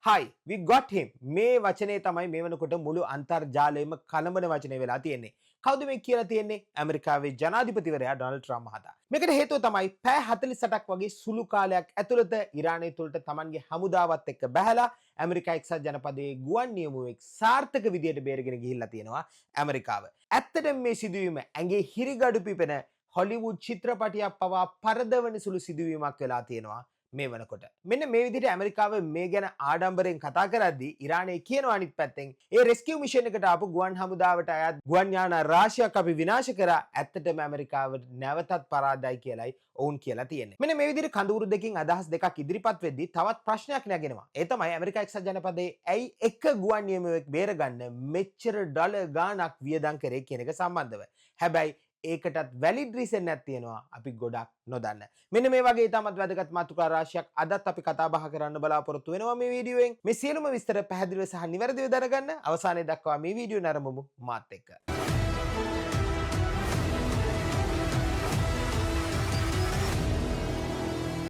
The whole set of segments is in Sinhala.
Hi, we got him. මේ වචනේ තමයි මේ වෙනකොට මුළු අන්තර්ජාලයේම කලඹන වචනේ වෙලා තියෙන්නේ. කවුද මේ කියලා තියෙන්නේ? ඇමරිකාවේ ජනාධිපතිවරයා ඩොනල්ඩ් ට්‍රම්ප් මහතා. මේකට හේතුව තමයි පැය 48ක් වගේ සුළු කාලයක් ඇතුළත ඉරානය තුළට Tamanගේ හමුදාවත් එක්ක බැහැලා ඇමරිකා එක්සත් ජනපදයේ ගුවන් නියමුවෙක් සාර්ථක විදියට බේරගෙන ගිහිල්ලා තියෙනවා ඇමරිකාව. ඇත්තටම මේ සිදුවීම ඇඟේ හිරිගඩු පිපෙන හොලිවුඩ් චිත්‍රපටයක් පවා පරදවන සුළු සිදුවීමක් වෙලා තියෙනවා. මේ වනකොට මෙන්න මේ විදිහට ඇමරිකාව මේ ගැන ආඩම්බරෙන් කතා කරද්දී ඉරානය කියනවා අනිත් පැත්තෙන් ඒ රෙස්කියු මිෂන් එකට ආපු ගුවන් හමුදාවට අයත් ගුවන් යාන රාශියක් අපි විනාශ කරා ඇත්තටම ඇමරිකාවට නැවතත් පරාදයි කියලයි ඔවුන් කියලා තියෙන්නේ. මෙන්න මේ විදිහට කඳවුරු දෙකකින් අදහස් දෙකක් ඉදිරිපත් වෙද්දී තවත් ප්‍රශ්නයක් නැගෙනවා. ඒ තමයි ඇමරිකා එක්සත් ජනපදයේ ඇයි එක ගුවන් නියමුවෙක් බේරගන්න මෙච්චර ඩොලර් ගාණක් වියදම් කරේ කියන එක සම්බන්ධව. හැබැයි ඒකටත් වැලිඩ් රීසන් එකක් තියෙනවා අපි ගොඩක් නොදන්න. මෙන්න මේ වගේ ඉතාමත් වැදගත් මාතෘකා රාශියක් අදත් අපි කතා බහ කරන්න බලාපොරොත්තු වෙනවා මේ වීඩියෝෙන්. මේ සියලුම විස්තර පැහැදිලිව සහ නිවැරදිව දැනගන්න අවසානයේ දක්වා මේ වීඩියෝ නරඹමු මාත් එක්ක.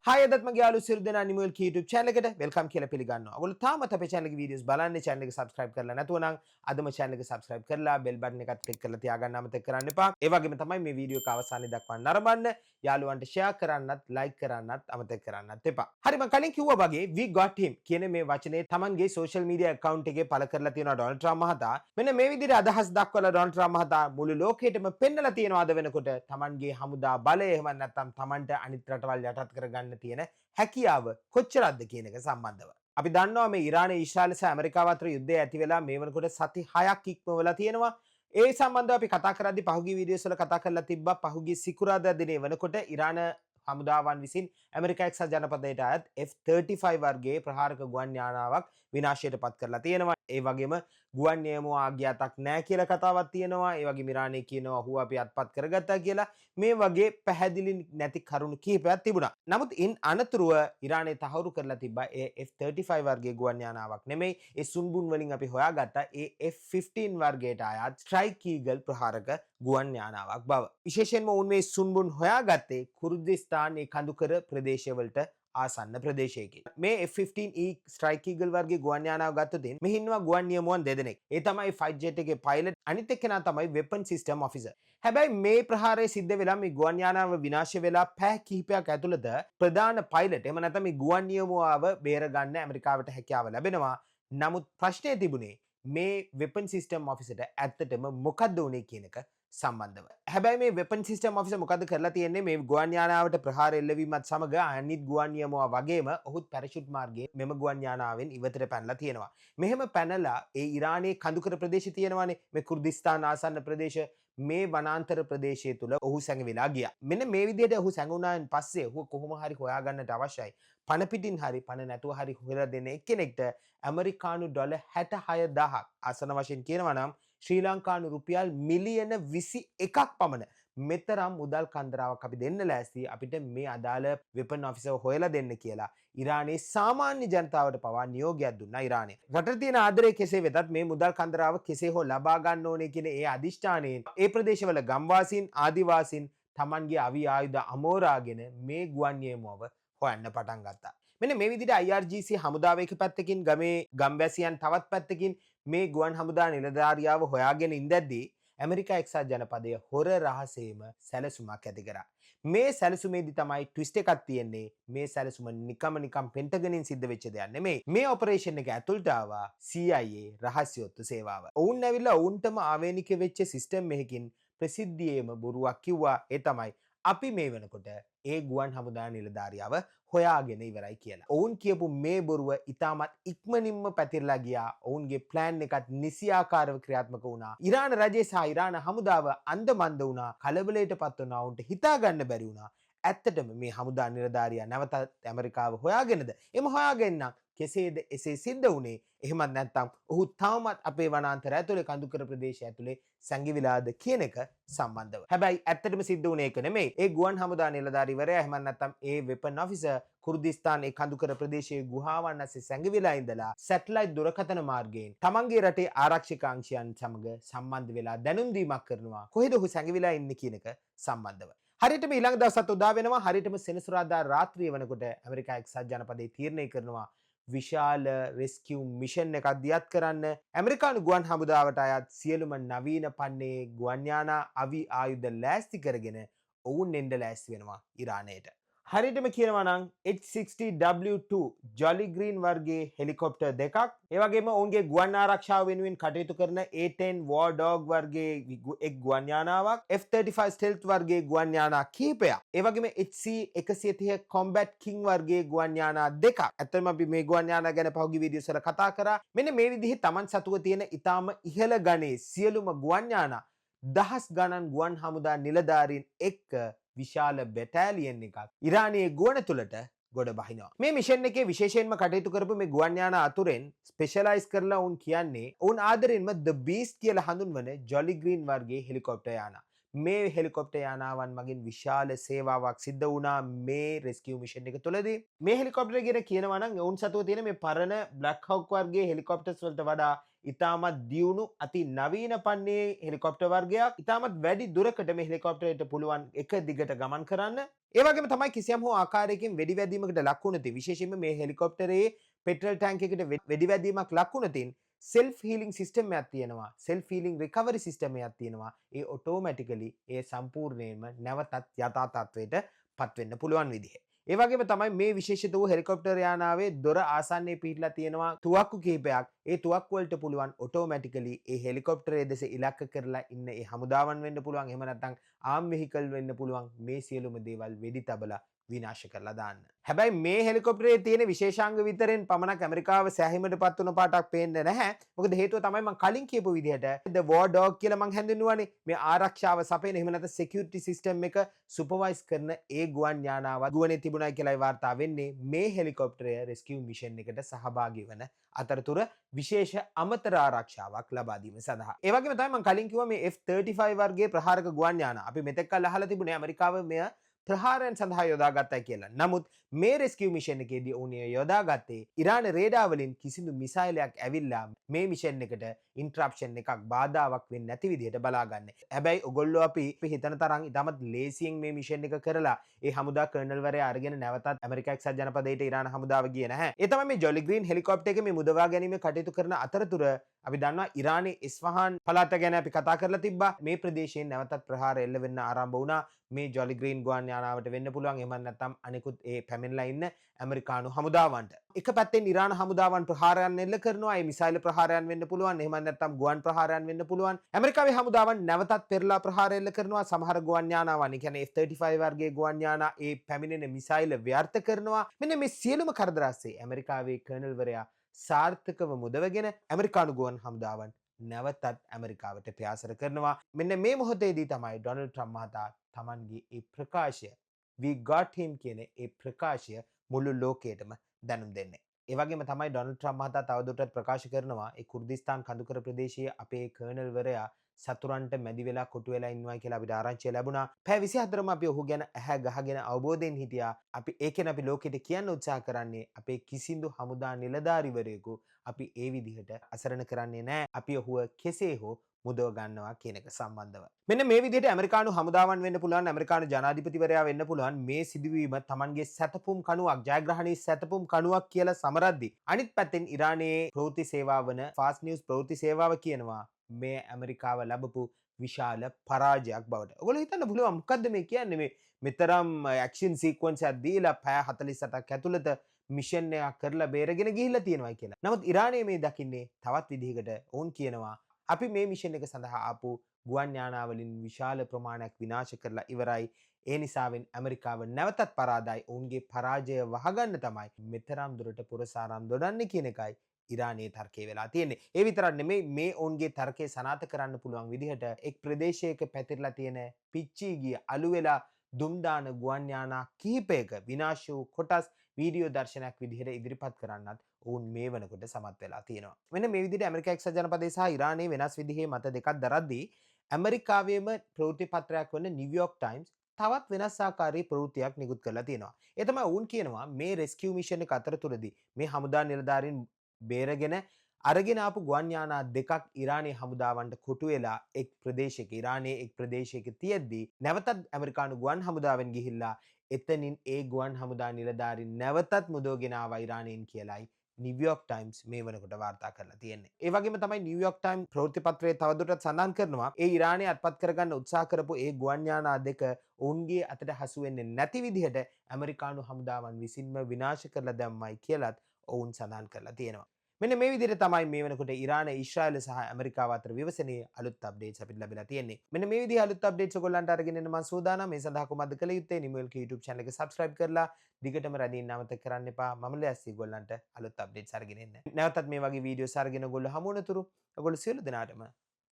Hi අදත් මගේ යාළුවෝ සියලු දෙනා නිමුල් කී YouTube channel එකට welcome කියලා පිළිගන්නවා. ඔයගොල්ලෝ තාමත් අපේ channel එකේ videos බලන්නේ channel එක subscribe කරලා නැතුව නම් අදම channel එක subscribe කරලා bell button එකත් click කරලා තියාගන්න අමතක කරන්න එපා. ඒ වගේම තමයි මේ වීඩියෝ එක අවසානයේ දක්වා නරඹන්න යාළුවන්ට share කරන්නත් like කරන්නත් අමතක කරන්නත් එපා. හරි මම කලින් කිව්වා වගේ we got him කියන මේ වචනේ Tamanගේ social media account එකේ පළ කරලා තියෙනවා ඩොනල්ඩ් ට්‍රම්ප් මහතා. මෙන්න මේ විදිහට අදහස් දක්වලා ඩොනල්ඩ් ට්‍රම්ප් මහතා මුළු ලෝකෙටම පෙන්නලා තියෙනවා අද වෙනකොට Tamanගේ හමුදා බලය එහෙම නැත්නම් Tamanට අනිත් රටවල් යටත් කරගන්න තියෙන හැකියාව කොච්චරක්ද කියන එක සම්බන්ධව. අපි දන්නවා මේ ඉරානයේ ඊශ්‍රායල සහ ඇමරිකාව අතර යුද්ධය ඇති වෙලා මේ වෙනකොට සති 6ක් ඉක්මවලා තියෙනවා. ඒ සම්බන්ධව අපි කතා කරද්දී පහුගිය වීඩියෝස් වල කතා කරලා තිබ්බා පහුගිය සිකුරාදා දිනේ වෙනකොට ඉරාන හමුදාවන් විසින් ඇමරිකා එක්සත් ජනපදයට අයත් F-35 වර්ගයේ ප්‍රහාරක ගුවන් යානාවක් විනාශයට පත් කරලා තියෙනවා. ඒ වගේම ගුවන් නියමුව ආගියාතක් නැහැ කියලා කතාවක් තියෙනවා. ඒ වගේම ඉරානය කියනවා ඔහු අපි අත්පත් කරගත්තා කියලා. මේ වගේ පැහැදිලි නැති කරුණු කිහිපයක් තිබුණා. නමුත් ඉන් අනතුරුව ඉරානය තහවුරු කරලා තිබ්බා ඒ F-35 වර්ගයේ ගුවන් යානාවක් නෙමෙයි. ඒ සුන්බුන් වලින් අපි හොයාගත්තා ඒ F-15 වර්ගයට අයත් ස්ට්‍රයික් ඊගල් ප්‍රහාරක ගුවන් යානාවක් බව. විශේෂයෙන්ම උන් මේ සුන්බුන් හොයාගත්තේ කුර්දිස්තානයේ කඳුකර ප්‍රදේශවලට ආසන්න ප්‍රදේශයකින්. මේ F-15E ස්ට්‍රයික් ඊගල් වර්ගයේ ගුවන් යානාව ගත්තොත් මෙහි ඉන්නවා ගුවන් නියමුවන් දෙදෙනෙක්. ඒ තමයි ෆයිට් ජෙට් එකේ පයිලට් අනිත් එක්කෙනා තමයි වෙපන් සිස්ටම් ඔෆිසර්. හැබැයි මේ ප්‍රහාරය සිද්ධ වෙලා මේ ගුවන් යානාව විනාශ වෙලා පැය කිහිපයක් ඇතුළත ප්‍රධාන පයිලට් එහෙම නැත්නම් මේ ගුවන් නියමුවාව බේරගන්න ඇමරිකාවට හැකියාව ලැබෙනවා. නමුත් ප්‍රශ්නේ තිබුණේ මේ වෙපන් සිස්ටම් ඔෆිසර්ට ඇත්තටම මොකද්ද උනේ කියන එක සම්බන්ධව. හැබැයි මේ වෙපන් සිස්ටම් ඔෆිසර් මොකද කරලා තියෙන්නේ මේ ගුවන් යානාවට ප්‍රහාර එල්ලවීමත් සමග අනිත් ගුවන් නියමුවා වගේම ඔහුත් පැරෂුට් මාර්ගයෙන් මෙම ගුවන් යානාවෙන් ඉවතට පැනලා තියෙනවා. මෙහෙම පැනලා ඒ ඉරානයේ කඳුකර ප්‍රදේශය තියෙනවානේ මේ කුර්දිස්තාන ආසන්න ප්‍රදේශ මේ වනාන්තර ප්‍රදේශය තුල ඔහු සැඟවිලා ගියා. මෙන්න මේ විදිහට ඔහු සැඟුණාන් පස්සේ ඔහු කොහොම හරි හොයාගන්නට අවශ්‍යයි. පණ පිටින් හරි පණ නැතුව හරි හොයලා දෙන එක්කෙනෙක්ට ඇමරිකානු ඩොලර් 66000ක් ආසන වශයෙන් කියනවා නම් ශ්‍රී ලංකානු රුපියල් මිලියන 21ක් පමණ මෙතරම් මුදල් කන්දරාවක් අපි දෙන්න ලෑස්ති අපිට මේ අදාළ වෙපන් ඔෆිසර් හොයලා දෙන්න කියලා ඉරානයේ සාමාන්‍ය ජනතාවට පවා නියෝගයක් දුන්නා ඉරානය. රටේ තියෙන ආදරය කෙසේ වෙතත් මේ මුදල් කන්දරාව කෙසේ හෝ ලබා ගන්න ඕනේ කියන ඒ අදිෂ්ඨානයෙන් ඒ ප්‍රදේශවල ගම්වාසීන් ආදිවාසීන් Tamanගේ අවි ආයුධ අමෝරාගෙන මේ ගුවන් නියමුවව හොයන්න පටන් ගත්තා. මෙන්න මේ විදිහට IRGC හමුදාව එක පැත්තකින් ගමේ ගම්වැසියන් තවත් පැත්තකින් මේ ගුවන් හමුදා නිලධාරියාව හොයාගෙන ඉඳද්දී ඇමරිකා එක්සත් ජනපදයේ හොර රහසේම සැලසුමක් ඇති කරා. මේ සැලසුමේදී තමයි ට්විස්ට් එකක් තියෙන්නේ. මේ සැලසුම නිකම් පෙන්ටගනින් සිද්ධ වෙච්ච දෙයක් නෙමෙයි. මේ ඔපරේෂන් එක ඇතුළට ආවා CIA රහස්‍යොත්තු සේවාව. ඔවුන් ඇවිල්ලා ඔවුන්ටම ආවේනික වෙච්ච සිස්ටම් එකකින් ප්‍රසිද්ධියේම බොරුවක් කිව්වා. ඒ තමයි අපි මේ වෙනකොට ඒ ගුවන් හමුදා නිලධාරියාව හොයාගෙන ඉවරයි කියලා. ඔවුන් කියපු මේ බොරුව ඉතාමත් ඉක්මනින්ම පැතිරලා ගියා. ඔවුන්ගේ ප්ලෑන් එකත් නිසියාකාරව ක්‍රියාත්මක වුණා. ඉරාන රජය සහ ඉරාන හමුදාව අන්දමන්ද වුණා. කලබලයටපත් වුණා. ඔවුන්ට හිතා ගන්න බැරි වුණා. ඇත්තටම මේ හමුදා නිලධාරියා නැවතත් ඇමරිකාව හොයාගෙනද? එම හොයාගෙන කෙසේද එසේ සිද්ධ වුණේ? එහෙමත් නැත්නම් ඔහු තවමත් අපේ වනාන්තර ඇතුලේ කඳුකර ප්‍රදේශය ඇතුලේ සැඟවිලාද කියන එක සම්බන්ධව. හැබැයි ඇත්තටම සිද්ධ වුණේ ඒක නෙමෙයි. ඒ ගුවන් හමුදා නිලධාරිවරයා එහෙමත් නැත්නම් ඒ වෙපන් ඔෆිසර් කුර්දිස්තානයේ කඳුකර ප්‍රදේශයේ ගුහාවන් ඇස්සේ සැඟවිලා ඉඳලා සැටලයිට් දුරකථන මාර්ගයෙන් තමන්ගේ රටේ ආරක්ෂක අංශයන් සමග සම්බන්ධ වෙලා දැනුම් දීමක් කරනවා. කොහෙද ඔහු සැඟවිලා ඉන්නේ කියන එක සම්බන්ධව. හරියටම ඊළඟ දවසත් උදා වෙනවා. හරියටම සෙනසුරාදා රාත්‍රිය වෙනකොට ඇමරිකා එක්සත් ජනපදයේ තීරණය කරනවා විශාල රෙස්කියු මිෂන් එකක් දියත් කරන්න ඇමරිකානු ගුවන් හමුදාවට අයත් සියලුම නවීන පන්නේ ගුවන් යානා අවි ආයුධ ලෑස්ති කරගෙන ඔවුන් එන්න ලෑස්ති වෙනවා ඉරානයට. හරියටම කියනවා නම් H-60W2 ජොලි ග්‍රීන් වර්ගයේ හෙලිකොප්ටර් දෙකක්, ඒ වගේම ඔවුන්ගේ ගුවන් ආරක්ෂාව වෙනුවෙන් කටයුතු කරන A-10 War Dog වර්ගයේ එක් ගුවන් යානාවක්, F-35 Stealth වර්ගයේ ගුවන් යානා කිහිපයක්, ඒ වගේම HC-130 Combat King වර්ගයේ ගුවන් යානා දෙකක්. ඇත්තටම අපි මේ ගුවන් යානා ගැන පහුගිය වීඩියෝස් වල කතා කරා. මෙන්න මේ විදිහේ Taman සතුව තියෙන ඊටාම ඉහළ ගණයේ සියලුම ගුවන් යානා දහස් ගණන් ගුවන් හමුදා නිලධාරීන් එක්ක විශාල බැටාලියන් එකක් ඉරානයේ ගුවන තුලට ගොඩ බහිනවා. මේ මිෂන් එකේ විශේෂයෙන්ම කටයුතු කරපු මේ ගුවන් යානා අතුරෙන් ස්පෙෂලායිස් කරලා උන් කියන්නේ උන් ආදරෙන්ම The Beast කියලා හඳුන්වන ජොලි ග්‍රීන් වර්ගයේ හෙලිකොප්ටර් යානා. මේ හෙලිකොප්ටර් යානාවන් මගින් විශාල සේවාවක් සිද්ධ වුණා මේ රෙස්කියු මිෂන් එක තුලදී. මේ හෙලිකොප්ටර් ගැන කියනවා නම් උන් සතුව තියෙන මේ පරණ බ්ලැක් හොක් වර්ගයේ හෙලිකොප්ටර්ස් වලට වඩා ඉතාමත් දියුණු අති නවීන පන්නේ හෙලිකොප්ටර් වර්ගයක්. ඉතාමත් වැඩි දුරකට මේ හෙලිකොප්ටරයට පුළුවන් එක දිගට ගමන් කරන්න. ඒ වගේම තමයි කිසියම් හෝ ආකාරයකින් වෙඩි වැදීමකට ලක් වුණොත් විශේෂයෙන්ම මේ හෙලිකොප්ටරයේ පෙට්‍රල් ටැංක් එකට වෙඩි වැදීමක් ලක් වුණොත් self healing system එකක් තියෙනවා. self healing recovery system එකක් තියෙනවා. ඒ automatically ඒ සම්පූර්ණයෙන්ම නැවතත් යථා තත්ත්වයට පත් වෙන්න පුළුවන් විදිහ. ඒ වගේම තමයි මේ විශේෂිත වූ හෙලිකොප්ටර් යානාවේ දොර ආසන්නයේ පිහිටලා තියෙනවා තුවක්කු කිහිපයක්. ඒ තුවක්කු වලට පුළුවන් ඔටෝමැටිකලි ඒ හෙලිකොප්ටරයේ දෙස ඉලක්ක කරලා ඉන්න ඒ හමුදාවන් වෙන්න පුළුවන්. එහෙම නැත්නම් ආම් වෙහිකල් වෙන්න පුළුවන්. මේ සියලුම දේවල් වෙඩි තබලා විනාශ කරලා දාන්න. හැබැයි මේ හෙලිකොප්ටරයේ තියෙන විශේෂාංග විතරෙන් පමණක් ඇමරිකාව සෑහීමටපත් වුණ පාටක් පේන්නේ නැහැ. මොකද හේතුව තමයි මම කලින් කියපු විදිහට The War Dog කියලා මම හැඳින්වුවානේ. මේ ආරක්ෂාව සපයන එහෙම නැත්නම් security system එක සුපර්වයිස් කරන ඒ ගුවන් යානාව ගුවනේ තිබුණා කියලායි වාර්තා වෙන්නේ. මේ හෙලිකොප්ටරය රෙස්කියු මිෂන් එකට සහභාගී වන අතරතුර විශේෂ අමතර ආරක්ෂාවක් ලබා දීම සඳහා. ඒ වගේම තමයි මම කලින් කිව්වා මේ F-35 වර්ගයේ ප්‍රහාරක ගුවන් යානා අපි මෙතෙක් කල් අහලා තිබුණේ ඇමරිකාව මෙය ප්‍රහාරයන් සඳහා යොදාගත්තා කියලා. නමුත් මේ රෙස්කියු මිෂන් එකේදී උන් යොදාගත්තේ ඉරාන රේඩාර් වලින් කිසිදු මිසයිලයක් ඇවිල්ලා මේ මිෂන් එකට ඉන්ටරප්ෂන් එකක් බාධාවක් වෙන්නේ නැති විදිහට බලාගන්න. හැබැයි ඔයගොල්ලෝ අපි හිතන තරම් ඉතාමත් ලේසියෙන් මේ මිෂන් එක කරලා ඒ හමුදා කර්නල්වරයා අරගෙන නැවතත් ඇමරිකා එක්සත් ජනපදයට ඉරාන හමුදාව ගියේ නැහැ. ඒ තමයි මේ ජොලි ග්‍රීන් හෙලිකොප්ටර් එකේ මේ මුදවා ගැනීම කටයුතු කරන අතරතුර අපි දන්නවා ඉරානයේ ඉස්ෆහාන් පළාත ගැන අපි කතා කරලා තිබ්බා. මේ ප්‍රදේශයෙන් නැවතත් ප්‍රහාර එල්ල වෙන්න ආරම්භ වුණා. මේ ජොලි ග්‍රීන් ගුවන් යානාවට වෙන්න පුළුවන්. එහෙම නැත්නම් අනිකුත් ඒ පැමිණලා ඉන්න ඇමරිකානු හමුදාවන්ට. එක පැත්තෙන් ඉරාන හමුදාවන් ප්‍රහාරයන් එල්ල කරනවා. ඒ මිසයිල් ප්‍රහාරයන් වෙන්න පුළුවන්. එහෙම නැත්නම් ගුවන් ප්‍රහාරයන් වෙන්න පුළුවන්. ඇමරිකාවේ හමුදාවන් නැවතත් පෙරලා ප්‍රහාර එල්ල කරනවා. සමහර ගුවන් යානාවන්, ඒ කියන්නේ F-35 වර්ගයේ ගුවන් යානා ඒ පැමිණෙන මිසයිල් ව්‍යර්ථ කරනවා. මෙන්න මේ සියලුම කරදර ASCII ඇමරිකාවේ කර්නල්වරයා සාර්ථකව මුදවගෙන ඇමරිකානු ගුවන් හමුදාවන් නැවතත් ඇමරිකාවට ප්‍රයාසර කරනවා. මෙන්න මේ මොහොතේදී තමයි ඩොනල්ඩ් ට්‍රම්ප් මහතා තමන්ගේ ඒ ප්‍රකාශය we got him කියන ඒ ප්‍රකාශය මුළු ලෝකයටම දැනුම් දෙන්නේ. ඒ වගේම තමයි ඩොනල්ඩ් ට්‍රම්ප් මහතා තවදුරටත් ප්‍රකාශ කරනවා ඒ කුර්දිස්තාන් කඳුකර ප්‍රදේශයේ අපේ කර්නල්වරයා සතුරන්ට මැදි වෙලා කොටු වෙලා ඉන්නවා කියලා අපිට ආරංචිය ලැබුණා. පැය 24ම අපි ඔහු ගැන ඇහැ ගහගෙන අවබෝධයෙන් හිටියා. අපි ඒකෙන් අපි ලෝකෙට කියන්න උත්සාහ කරන්නේ අපේ කිසිදු හමුදා නිලධාරිවරයෙකු අපි ඒ විදිහට අසරණ කරන්නේ නැහැ. අපි ඔහුව කෙසේ හෝ මුදව ගන්නවා කියන එක සම්බන්ධව. මෙන්න මේ විදිහට ඇමරිකානු හමුදාවන් වෙන්න පුළුවන්, ඇමරිකානු ජනාධිපතිවරයා වෙන්න පුළුවන් මේ සිදුවීම Tamanගේ සැතපුම් කණුවක්, ජයග්‍රහණයේ සැතපුම් කණුවක් කියලා සමරද්දී අනිත් පැත්තෙන් ඉරානයේ ප්‍රවෘත්ති සේවාව වන ෆාස්ට් නිවුස් ප්‍රවෘත්ති සේවාව කියනවා මේ ඇමරිකාව ලැබපු විශාල පරාජයක් බවට. ඔයගොල්ලෝ හිතන්න පුළුවන් මොකද්ද මේ කියන්නේ මේ මෙතරම් ඇක්ෂන් සීක්වන්ස් එකක් දීලා පැය 48ක් ඇතුළත මිෂන් එකක් කරලා බේරගෙන ගිහිල්ලා තියෙනවා කියලා. නමුත් ඉරානයේ මේ දකින්නේ තවත් විදිහකට. ඔවුන් කියනවා අපි මේ මිෂන් එක සඳහා ආපු ගුවන් යානා වලින් විශාල ප්‍රමාණයක් විනාශ කරලා ඉවරයි. ඒ නිසාවෙන් ඇමරිකාව නැවතත් පරාදයි. ඔවුන්ගේ පරාජය වහගන්න තමයි මෙතරම් දුරට පුරසාරම් දොඩන්නේ කියන එකයි ඉරානයේ තර්කය වෙලා තියෙන්නේ. ඒ විතරක් නෙමෙයි මේ ඔවුන්ගේ තර්කය සනාථ කරන්න පුළුවන් විදිහට එක් ප්‍රදේශයක පැතිරලා තියෙන පිච්චී ගිය අලු වෙලා දුම් දාන ගුවන් යානා කිහිපයක විනාශ වූ කොටස් වීඩියෝ දර්ශනයක් විදිහට ඉදිරිපත් කරන්නත් ඔවුන් මේ වෙනකොට සමත් වෙලා තියෙනවා. මෙන්න මේ විදිහට ඇමරිකා එක්සත් ජනපදයේ සහ ඉරානයේ වෙනස් විදිහේ මත දෙකක් දරද්දී ඇමරිකාවේම ප්‍රවෘත්ති පත්‍රයක් වන නිව්යෝක් ටයිම්ස් තවත් වෙනස් ආකාරයේ ප්‍රවෘත්තියක් නිකුත් කරලා තියෙනවා. ඒ තමයි ඔවුන් කියනවා මේ රෙස්කියු මිෂන් එක අතරතුරදී මේ හමුදා නිලධාරීන් බේරගෙන අරගෙන ආපු ගුවන් යානා දෙකක් ඉරානයේ හමුදාවන්ට කොටු වෙලා එක් ප්‍රදේශයක ඉරානයේ එක් ප්‍රදේශයක තියෙද්දී නැවතත් ඇමරිකානු ගුවන් හමුදාවෙන් ගිහිල්ලා එතනින් ඒ ගුවන් හමුදා නිලධාරීන් නැවතත් මුදවගෙන ආවා ඉරානයෙන් කියලායි නිව්යෝක් ටයිම්ස් මේ වනකොට වාර්තා කරලා තියෙන්නේ. ඒ වගේම තමයි නිව්යෝක් ටයිම් ප්‍රවෘත්තිපත්‍රයේ තවදුරටත් සඳහන් කරනවා ඒ ඉරානය අත්පත් කරගන්න උත්සාහ කරපු ඒ ගුවන් යානා දෙක ඔවුන්ගේ අතට හසු වෙන්නේ නැති විදිහට ඇමරිකානු හමුදාවන් විසින්ම විනාශ කරලා දැම්මයි කියලත් ඔවුන් සඳහන් කරලා තියෙනවා. මෙන්න මේ විදිහට තමයි මේ වෙනකොට ඉරාන, ඊශ්‍රායල සහ ඇමරිකාව අතර විවසනයේ අලුත් අප්ඩේට්ස් අපිට ලැබිලා තියෙන්නේ. මෙන්න මේ විදිහේ අලුත් අප්ඩේට්ස් ඔයගොල්ලන්ට අරගෙන එන්න මම සූදානම්. මේ සඳහා කොහොමද කළ යුත්තේ? නිමුල්ක YouTube channel එක subscribe කරලා දිගටම රැඳින්න අමතක කරන්න එපා. මම ලෑස්ති ඔයගොල්ලන්ට අලුත් අප්ඩේට්ස් අරගෙන එන්න. නැවතත් මේ වගේ වීඩියෝස් අරගෙන ඔයගොල්ලෝ හමු වනතුරු ඔයගොල්ලෝ සියලු දෙනාටම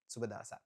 සුබ දවසක්.